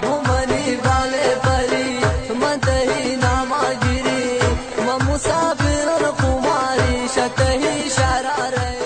घुमनी वाले परी मतही नामागिरी म मुसाफिर कुमारी शतही शरा रही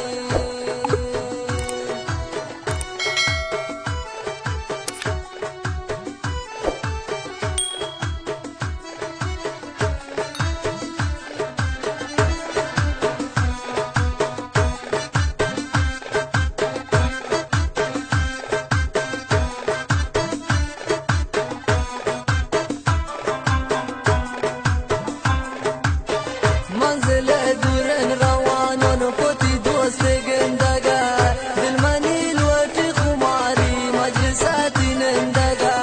منزل دورن روانون پتی دوست گندگا دل منی لوٹی خماری مجلساتی نندگا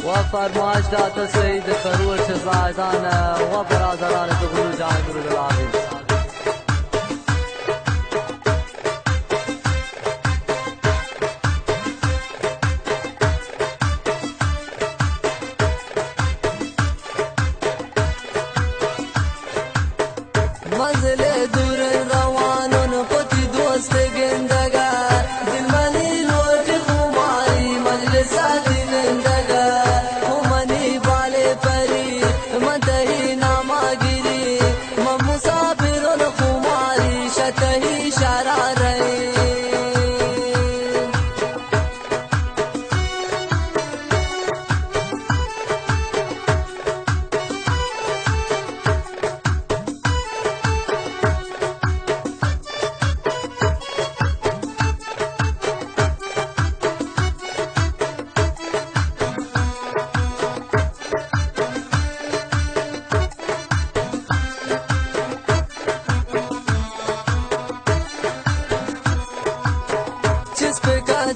و فرمایش داتا سید خروش زاهدان و برادران دخول جان درود العظیم منزل دور روانون پتی دوست گندگا دل منی لوٹی خماری مجلساتی نندگا घुमनी वाले परी मतही नामागिरी म मुसाफिर कुमारी शतही शरा रही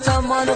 چمن